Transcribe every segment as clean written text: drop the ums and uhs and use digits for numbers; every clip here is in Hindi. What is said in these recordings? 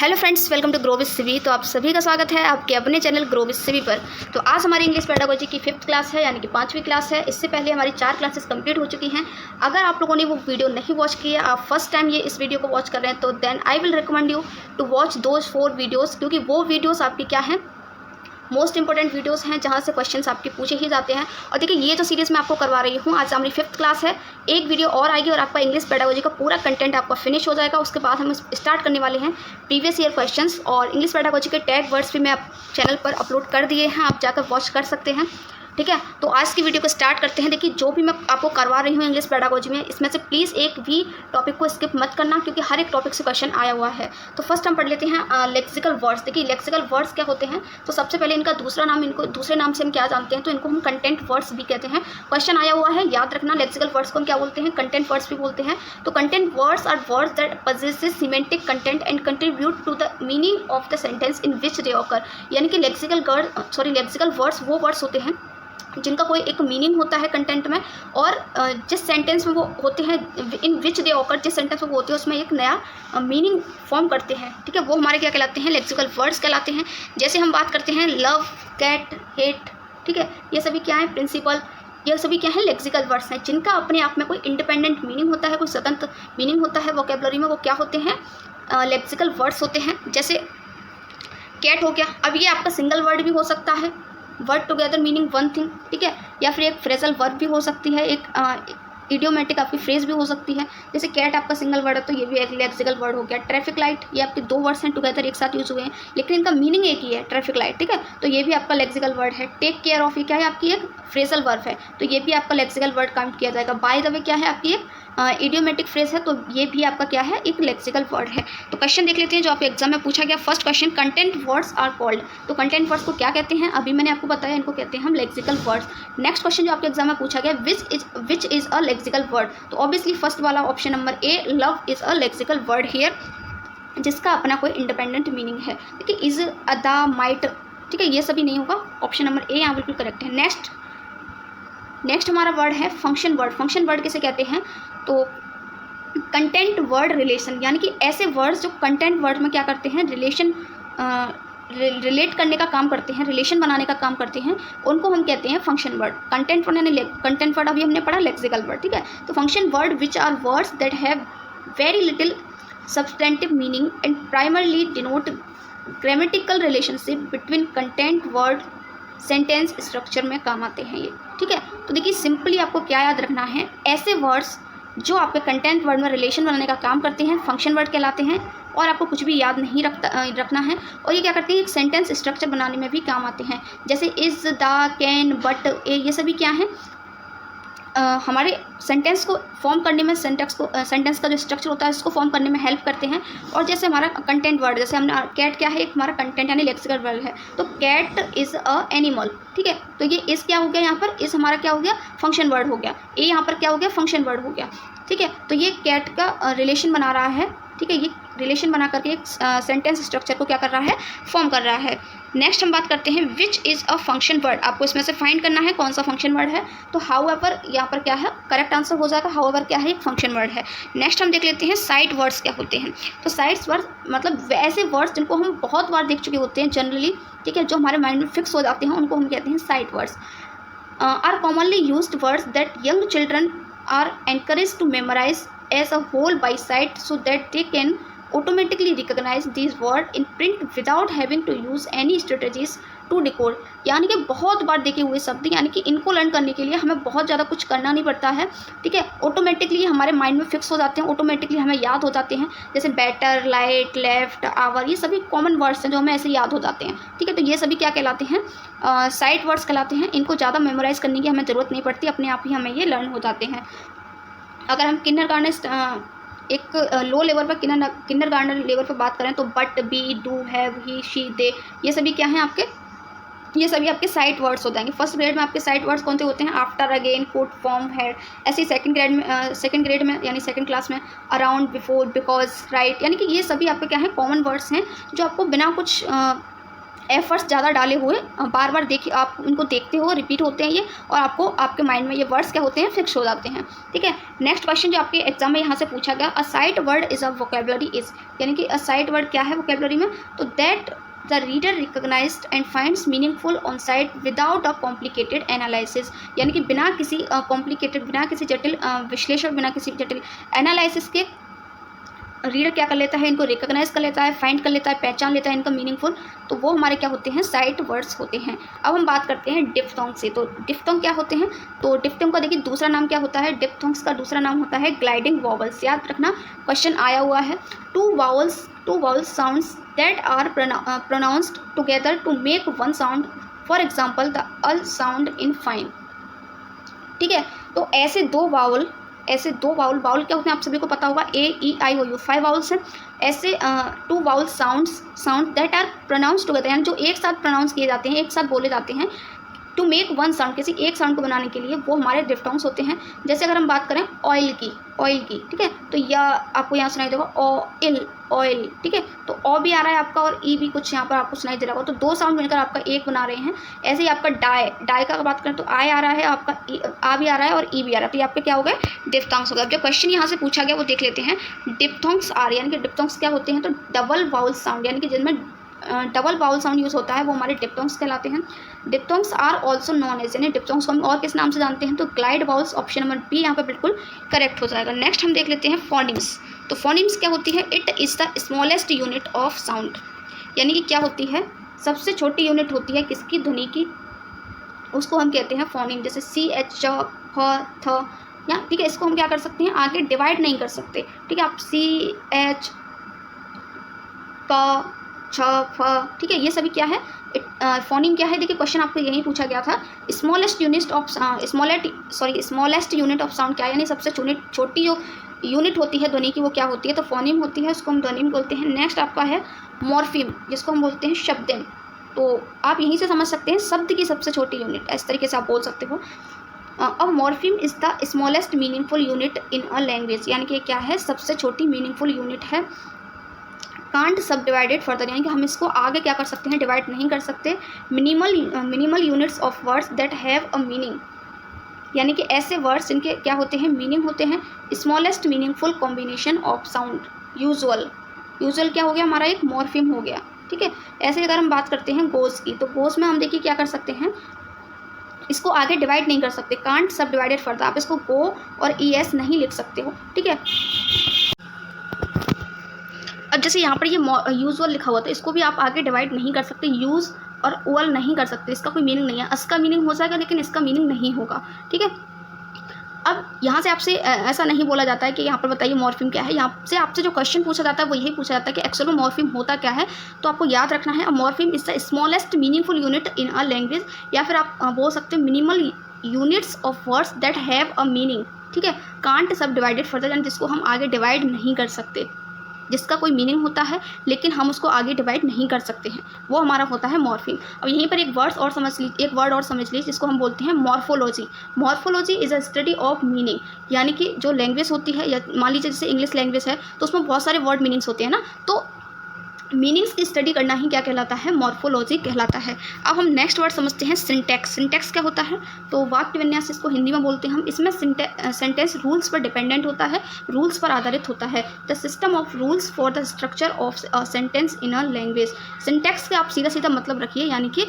Hello friends, welcome to grow with Sivi. तो आप सभी का स्वागत है आपके अपने चैनल ग्रो विद सिवी पर। तो आज हमारी इंग्लिश पेडागोजी की 5th क्लास है, यानी कि 5वीं क्लास है। इससे पहले हमारी 4 क्लासेस कंप्लीट हो चुकी हैं। अगर आप लोगों ने वो वीडियो नहीं वॉच की है, आप फर्स्ट टाइम ये इस वीडियो को वॉच कर रहे हैं, तो then I will recommend you to watch those 4 videos, क्योंकि वो वीडियोज़ आपकी क्या हैं, मोस्ट इंपॉर्टेंट वीडियोस हैं, जहाँ से क्वेश्चंस आपके पूछे ही जाते हैं। और देखिए, ये जो सीरीज़ मैं आपको करवा रही हूँ, आज हमारी 5th क्लास है। एक वीडियो और आएगी और आपका इंग्लिश पेडागोजी का पूरा कंटेंट आपका फिनिश हो जाएगा। उसके बाद हम स्टार्ट करने वाले हैं प्रीवियस ईयर क्वेश्चंस, और इंग्लिश पेडागोजी के टैग वर्ड्स भी मैं चैनल पर अपलोड कर दिए हैं, आप जाकर वॉच कर सकते हैं। ठीक है, तो आज की वीडियो को स्टार्ट करते हैं। देखिए, जो भी मैं आपको करवा रही हूँ इंग्लिश पेडागोजी में, इसमें से प्लीज़ एक भी टॉपिक को स्किप मत करना, क्योंकि हर एक टॉपिक से क्वेश्चन आया हुआ है। तो फर्स्ट हम पढ़ लेते हैं लेक्सिकल वर्ड्स। देखिए, लेक्सिकल वर्ड्स क्या होते हैं, तो सबसे पहले इनका दूसरा नाम, इनको दूसरे नाम से हम क्या जानते हैं, तो इनको हम कंटेंट वर्ड्स भी कहते हैं। क्वेश्चन आया हुआ है, याद रखना, लेक्सिकल वर्ड्स को हम क्या बोलते हैं, कंटेंट वर्ड्स भी बोलते हैं। तो content words are words that possesses semantic content and contribute to the meaning of the sentence in which they occur. यानी कि लेक्सिकल वर्ड्स वो वर्ड्स होते हैं जिनका कोई एक मीनिंग होता है कंटेंट में, और जिस सेंटेंस में वो होते हैं, इन विच दे ऑकर, जिस सेंटेंस में वो होते हैं उसमें एक नया मीनिंग फॉर्म करते हैं। ठीक है, वो हमारे क्या कहलाते हैं, लेक्सिकल वर्ड्स कहलाते हैं। जैसे हम बात करते हैं लव, कैट, हेट, ठीक है, ये सभी क्या है, प्रिंसिपल, ये सभी क्या है, लेक्सिकल वर्ड्स हैं, जिनका अपने आप में कोई इंडिपेंडेंट मीनिंग होता है, कोई स्वतंत्र मीनिंग होता है वोकेबलरी में, वो क्या होते हैं, लेक्सिकल वर्ड्स होते हैं। जैसे कैट हो गया, अब ये आपका सिंगल वर्ड भी हो सकता है, word together meaning one thing, ठीक है, या फिर एक फ्रेजल वर्ब भी हो सकती है, एक इडियोमेटिक आपकी फ्रेज भी हो सकती है। जैसे कैट आपका सिंगल वर्ड है, तो ये भी एक लेक्सिकल वर्ड हो गया। ट्रैफिक लाइट, ये आपके 2 वर्ड्स हैं, टुगेदर एक साथ यूज हुए हैं, लेकिन इनका मीनिंग एक ही है, ट्रैफिक लाइट, ठीक है, तो ये भी आपका लेक्सिकल वर्ड है। टेक केयर ऑफ, ये क्या है, आपकी एक फ्रेजल वर्ब है, तो ये भी आपका लेक्सिकल वर्ड काउंट किया जाएगा। बाय द वे क्या है, आपकी एक इडियोमेटिक फ्रेज है, तो ये भी आपका क्या है, एक लेक्सिकल वर्ड है। तो क्वेश्चन देख लेते हैं जो आपके एग्जाम में पूछा गया। First question, content words are called. तो कंटेंट वर्ड्स को क्या कहते हैं, अभी मैंने आपको बताया, इनको कहते हैं हम लेक्सिकल वर्ड्स। नेक्स्ट क्वेश्चन जो आपके एग्जाम में पूछा गया, which is a lexical word. तो ऑब्वियसली फर्स्ट वाला option number A, love is a lexical word here, जिसका अपना कोई इंडिपेंडेंट मीनिंग है। ठीक है, इज, अदा, माइट, ठीक है, ये सभी नहीं होगा, ऑप्शन नंबर ए यहाँ बिल्कुल करेक्ट है। नेक्स्ट हमारा वर्ड है फंक्शन वर्ड। फंक्शन वर्ड किसे कहते हैं, तो कंटेंट वर्ड रिलेशन, यानी कि ऐसे वर्ड्स जो कंटेंट वर्ड में क्या करते हैं, रिलेट करने का काम करते हैं, रिलेशन बनाने का काम करते हैं, उनको हम कहते हैं फंक्शन वर्ड। कंटेंट वर्ड यानी कंटेंट वर्ड अभी हमने पढ़ा लेक्सिकल वर्ड, ठीक है। तो function word which are words that have very little substantive meaning and primarily denote grammatical relationship between content word sentence structure में काम आते हैं ये, ठीक है। तो देखिए, सिंपली आपको क्या याद रखना है, ऐसे वर्ड्स जो आपके कंटेंट वर्ड में रिलेशन बनाने का काम करते हैं फंक्शन वर्ड कहलाते हैं, और आपको कुछ भी याद नहीं रखना है। और ये क्या करते हैं, एक सेंटेंस स्ट्रक्चर बनाने में भी काम आते हैं। जैसे इज, द, कैन, बट, ये सभी क्या हैं, हमारे सेंटेंस को फॉर्म करने में, सेंटेंस का जो स्ट्रक्चर होता है उसको फॉर्म करने में हेल्प करते हैं। और जैसे हमारा कंटेंट वर्ड, जैसे हमने कैट क्या है, एक हमारा कंटेंट यानी लेक्सिकल वर्ड है, तो कैट इज़ अ एनिमल, ठीक है। तो ये इस क्या हो गया, यहाँ पर इस हमारा क्या हो गया, फंक्शन वर्ड हो गया। ए यहाँ पर क्या हो गया, फंक्शन वर्ड हो गया, ठीक है। तो ये कैट का रिलेशन बना रहा है, ठीक है, ये रिलेशन बना करके एक सेंटेंस स्ट्रक्चर को क्या कर रहा है, फॉर्म कर रहा है। नेक्स्ट हम बात करते हैं which is a function word. आपको इसमें से फाइंड करना है कौन सा फंक्शन वर्ड है। तो हाउएवर यहाँ पर क्या है, करेक्ट आंसर हो जाएगा, हाउएवर क्या है, एक फंक्शन वर्ड है। नेक्स्ट हम देख लेते हैं साइड वर्ड्स क्या होते हैं। तो साइड वर्ड्स मतलब ऐसे वर्ड्स जिनको हम बहुत बार देख चुके होते हैं जनरली, ठीक है, जो हमारे माइंड में फिक्स हो जाते हैं, उनको हम कहते हैं sight words. Are commonly used words that young children are encourage to memorize as a whole by sight so that they can automatically recognize these words in print without having to use any strategies to decode। यानी कि बहुत बार देखे हुए शब्द, यानी कि इनको लर्न करने के लिए हमें बहुत ज़्यादा कुछ करना नहीं पड़ता है, ठीक है, ऑटोमेटिकली हमारे माइंड में फिक्स हो जाते हैं, ऑटोमेटिकली हमें याद हो जाते हैं। जैसे बेटर, लाइट, लेफ्ट, आवर, ये सभी कॉमन वर्ड्स हैं जो हमें ऐसे याद हो जाते हैं, ठीक है। तो ये सभी क्या कहलाते हैं, साइड वर्ड्स कहलाते हैं। इनको ज़्यादा मेमोराइज करने की हमें ज़रूरत नहीं पड़ती, अपने आप ही हमें ये लर्न हो जाते हैं। अगर हम किंडरगार्टन एक लो लेवल पर किंडरगार्टन लेवल पर बात करें, तो but, be, do, have, he, she, they, ये सभी क्या हैं आपके, ये सभी आपके साइड वर्ड्स हो जाएंगे। फर्स्ट ग्रेड में आपके साइड वर्ड्स कौन से होते हैं, after, again, could, form, had. ऐसे सेकंड ग्रेड में यानी सेकंड क्लास में अराउंड, बिफोर, बिकॉज, राइट, यानी कि ये सभी आपके क्या हैं, कॉमन वर्ड्स हैं जो आपको बिना कुछ एफर्ट्स ज़्यादा डाले हुए बार बार देखिए, आप उनको देखते हो, रिपीट होते हैं ये, और आपको आपके माइंड में ये वर्ड्स क्या होते हैं, फिक्स हो जाते हैं। ठीक है, नेक्स्ट क्वेश्चन जो आपके एग्जाम में यहाँ से पूछा गया, a sight word is a vocabulary is, यानी कि अ साइट वर्ड क्या है वोकेबलरी में, तो that the reader recognized and finds meaningful on sight without a complicated analysis, यानी कि बिना किसी कॉम्प्लिकेटेड, बिना किसी जटिल विश्लेषण, बिना किसी जटिल एनालिसिस के रीडर क्या कर लेता है, इनको रिकॉग्नाइज कर लेता है, फाइंड कर लेता है, पहचान लेता है इनका मीनिंगफुल, तो वो हमारे क्या होते हैं, साइट वर्ड्स होते हैं। अब हम बात करते हैं डिप्थोंग से। तो डिप्थोंग क्या होते हैं, तो डिप्थोंग का देखिए दूसरा नाम क्या होता है, डिप्थोंग्स का दूसरा नाम होता है ग्लाइडिंग वॉवल्स। याद रखना, क्वेश्चन आया हुआ है, two vowel sounds that are pronounced together to make one sound, for example the I sound in fine. ठीक है, तो ऐसे दो वावल बाउल क्या होते हैं आप सभी को पता होगा, ए ई आई ओ यू, 5 वाउल्स हैं। ऐसे 2 vowel sound that are pronounce together, यानी जो एक साथ प्रोनाउंस किए जाते हैं, एक साथ बोले जाते हैं, टू मेक वन साउंड, किसी एक साउंड को बनाने के लिए, वो हमारे डिप्थोंग्स होते हैं। जैसे अगर हम बात करें ऑयल की, ठीक है, तो यह आपको यहाँ सुनाई देगा ऑयल, ठीक है, तो ओ भी आ रहा है आपका और ई भी कुछ यहाँ पर आपको सुनाई दे रहा होगा, तो 2 साउंड मिलकर आपका एक बना रहे हैं। ऐसे ही आपका डाई का बात करें तो आई आ रहा है आपका, आ भी आ रहा है और ई भी आ रहा है, तो ये आपके क्या हो गए, डिप्थोंग्स हो गए। अब जो क्वेश्चन यहाँ से पूछा गया वो देख लेते हैं। डिप्थोंग्स आर, यानी कि डिप्थोंग्स क्या होते हैं, तो डबल वाउल साउंड, यानी कि जिनमें डबल वाउल साउंड यूज़ होता है, वो हमारे डिप्थोंग्स कहलाते हैं। Diphthongs are also known as, यानी डिप्थोंग्स को हम और किस नाम से जानते हैं, तो glide vowels, option number B यहाँ पर बिल्कुल करेक्ट हो जाएगा। नेक्स्ट हम देख लेते हैं फोनिम्स। तो फोनिम्स क्या होती है, it is the smallest unit of sound, यानी कि क्या होती है, सबसे छोटी यूनिट होती है किसकी, ध्वनि की, उसको हम कहते हैं फोनिम। जैसे सी एच च फ थ, या ठीक है, इसको हम क्या कर सकते हैं, आगे डिवाइड नहीं कर सकते। ठीक है, आप सी एच क छ फ, ठीक है, ये सभी क्या है, फोनिम क्या है, देखिए क्वेश्चन आपको यही पूछा गया था। Smallest unit of smallest unit of sound क्या है, यानी सबसे छोटी जो यूनिट होती है ध्वनि की, वो क्या होती है, तो फोनिम होती है, उसको हम ध्वनिम बोलते हैं। नेक्स्ट आपका है मॉर्फिम, जिसको हम बोलते हैं शब्दम। तो आप यहीं से समझ सकते हैं, शब्द की सबसे छोटी यूनिट, इस तरीके से आप बोल सकते हो। अब morpheme is the smallest meaningful unit in a language, यानी कि क्या है, सबसे छोटी मीनिंगफुल यूनिट है। कांट सब डिवाइडेड फर्दर, यानी कि हम इसको आगे क्या कर सकते हैं, डिवाइड नहीं कर सकते। Minimal units of words that have a meaning, यानी कि ऐसे वर्ड्स जिनके क्या होते हैं, मीनिंग होते हैं। Smallest meaningful combination of sound, usual क्या हो गया हमारा, एक मॉर्फिम हो गया। ठीक है, ऐसे अगर हम बात करते हैं गोज की, तो गोज में हम देखिए क्या कर सकते हैं, इसको आगे डिवाइड नहीं कर सकते, कांट सब डिवाइडेड फर्दर, आप इसको गो और ई एस नहीं लिख सकते हो। ठीक है, अब जैसे यहाँ पर ये यूजुअल लिखा हुआ था, इसको भी आप आगे डिवाइड नहीं कर सकते, यूज़ और ओवल नहीं कर सकते, इसका कोई मीनिंग नहीं है। इसका मीनिंग हो जाएगा लेकिन इसका मीनिंग नहीं होगा। ठीक है, अब यहाँ से आपसे ऐसा नहीं बोला जाता है कि यहाँ पर बताइए मॉर्फिम क्या है, यहाँ से आपसे जो क्वेश्चन पूछा जाता है वो यही पूछा जाता है कि एक्चुअल में मॉर्फिम होता क्या है। तो आपको याद रखना है, morpheme is the smallest meaningful unit in a language, या फिर आप बोल सकते हैं minimal units of words that have a meaning. ठीक है, कांट सब डिवाइडेड फर्दर, यानी जिसको हम आगे डिवाइड नहीं कर सकते, जिसका कोई मीनिंग होता है लेकिन हम उसको आगे डिवाइड नहीं कर सकते हैं, वो हमारा होता है मॉर्फिम। अब यहीं पर एक वर्ड और समझ लीजिए, जिसको हम बोलते हैं morphology. Morphology is a study of meaning, यानी कि जो लैंग्वेज होती है, या मान लीजिए जैसे इंग्लिश लैंग्वेज है तो उसमें बहुत सारे वर्ड मीनिंग्स होते हैं ना, तो मीनिंग्स की स्टडी करना ही क्या कहलाता है, मॉर्फोलॉजी कहलाता है। अब हम नेक्स्ट वर्ड समझते हैं सिंटैक्स। सिंटैक्स क्या होता है, तो वाक्य विन्यास, इसको हिंदी में बोलते हैं हम। इसमें सेंटेंस रूल्स पर डिपेंडेंट होता है, रूल्स पर आधारित होता है। The system of rules for the structure of sentence in a language. Syntax का आप सीधा सीधा मतलब रखिए, यानी कि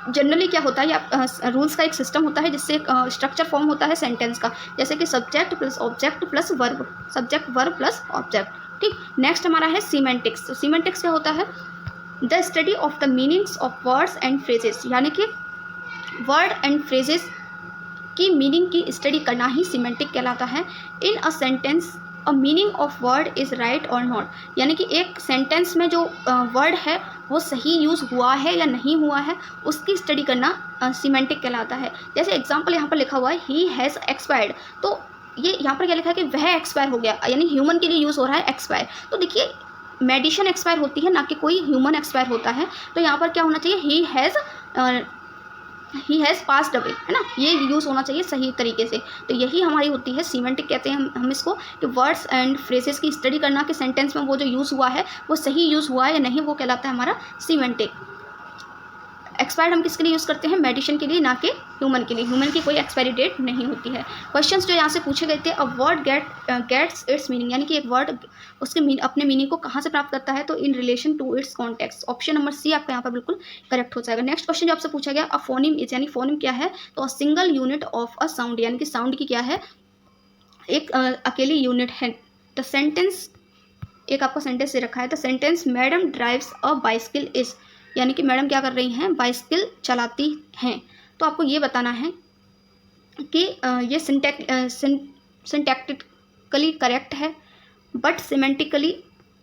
जनरली क्या होता है, या रूल्स का एक सिस्टम होता है जिससे एक स्ट्रक्चर फॉर्म होता है सेंटेंस का, जैसे कि subject plus object plus verb, subject verb plus object. ठीक, नेक्स्ट हमारा है सीमेंटिक्स। तो सीमेंटिक्स क्या होता है, the study of the meanings of words and phrases, यानी कि वर्ड एंड फ्रेजेस की मीनिंग की स्टडी करना ही सीमेंटिक कहलाता है। In a sentence a meaning of word is right और नॉट, यानी कि एक सेंटेंस में जो वर्ड है वो सही यूज़ हुआ है या नहीं हुआ है, उसकी स्टडी करना सीमेंटिक कहलाता है। जैसे एग्जाम्पल यहाँ पर लिखा हुआ है, ही हैज़ एक्सपायर्ड, तो ये यहाँ पर क्या लिखा है कि वह एक्सपायर हो गया, यानी ह्यूमन के लिए यूज़ हो रहा है एक्सपायर। तो देखिए मेडिसिन एक्सपायर होती है, ना कि कोई ह्यूमन एक्सपायर होता है। तो यहाँ पर क्या होना चाहिए, ही हैज़ पास्ड अवे, है ना, ये यूज़ होना चाहिए सही तरीके से। तो यही हमारी होती है सीमेंटिक, कहते हैं हम इसको, कि वर्ड्स एंड फ्रेजेस की स्टडी करना कि सेंटेंस में वो जो यूज़ हुआ है वो सही यूज़ हुआ है या नहीं, वो कहलाता है हमारा सीमेंटिक। एक्सपायर्ड हम किसके लिए यूज़ करते हैं, मेडिसिन के लिए, ना कि ह्यूमन के लिए। ह्यूमन की कोई एक्सपायरी डेट नहीं होती है। क्वेश्चंस जो यहाँ से पूछे गए थे, a word gets its meaning, यानी कि एक वर्ड उसके अपने मीनिंग को कहाँ से प्राप्त करता है, तो in relation to its context. Option number C आपका यहाँ पर बिल्कुल करेक्ट हो जाएगा। नेक्स्ट क्वेश्चन जो आपसे पूछा गया, अ फोनिम इज, यानी फोनिम क्या है, तो a single unit of a sound, यानी कि साउंड की क्या है, एक अकेली यूनिट है। द सेंटेंस, एक आपको सेंटेंस दे रखा है, the sentence madam drives a bicycle is, यानी कि मैडम क्या कर रही हैं, बाइसिकल चलाती हैं। तो आपको ये बताना है कि ये सिंटैक्टिकली करेक्ट है बट सिमेंटिकली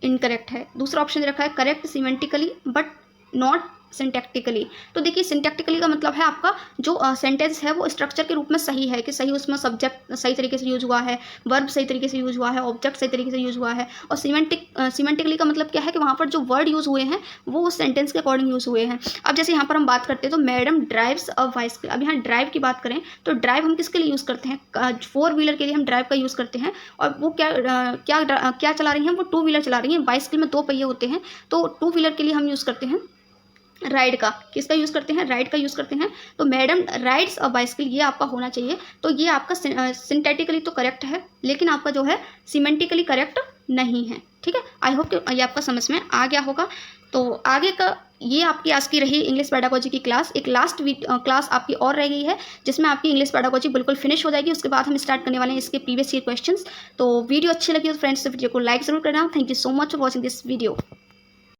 इनकरेक्ट है। दूसरा ऑप्शन दे रखा है, correct semantically but not syntactically. तो देखिए सिंटैक्टिकली का मतलब है आपका जो सेंटेंस है वो स्ट्रक्चर के रूप में सही है, कि सही उसमें सब्जेक्ट सही तरीके से यूज हुआ है, वर्ब सही तरीके से यूज हुआ है, ऑब्जेक्ट सही तरीके से यूज हुआ है। और सिमेंटिकली का मतलब क्या है कि वहाँ पर जो वर्ड यूज़ हुए हैं वो उस सेंटेंस के अकॉर्डिंग यूज़ हुए हैं। अब जैसे यहाँ पर हम बात करते हैं तो मैडम ड्राइव्स अ बाइसिकल, अब यहाँ ड्राइव की बात करें तो ड्राइव हम किसके लिए यूज़ करते हैं, 4 व्हीलर के लिए हम ड्राइव का यूज़ करते हैं। और वो क्या चला रही हैं, वो 2 व्हीलर चला रही हैं। बाइसिकल में 2 पहिए होते हैं, तो 2 व्हीलर के लिए हम यूज़ करते हैं राइड का, किसका यूज़ करते हैं, राइड का यूज़ करते हैं। तो मैडम राइड्स अ बाइसिकल, ये आपका होना चाहिए। तो ये आपका सिंथेटिकली तो करेक्ट है, लेकिन आपका जो है सीमेंटिकली करेक्ट नहीं है। ठीक है, आई होप कि ये आपका समझ में आ गया होगा। तो आगे का ये आपकी आज की रही इंग्लिश पेडागोजी की क्लास। एक लास्ट क्लास आपकी और रह गई है जिसमें आपकी इंग्लिश पेडागोजी बिल्कुल फिनिश हो जाएगी। उसके बाद हम स्टार्ट करने वाले हैं इसके प्रीवियस ईयर क्वेश्चंस। तो वीडियो अच्छी लगी तो फ्रेंड्स से वीडियो को लाइक ज़रूर करना। Thank you so much for watching this video.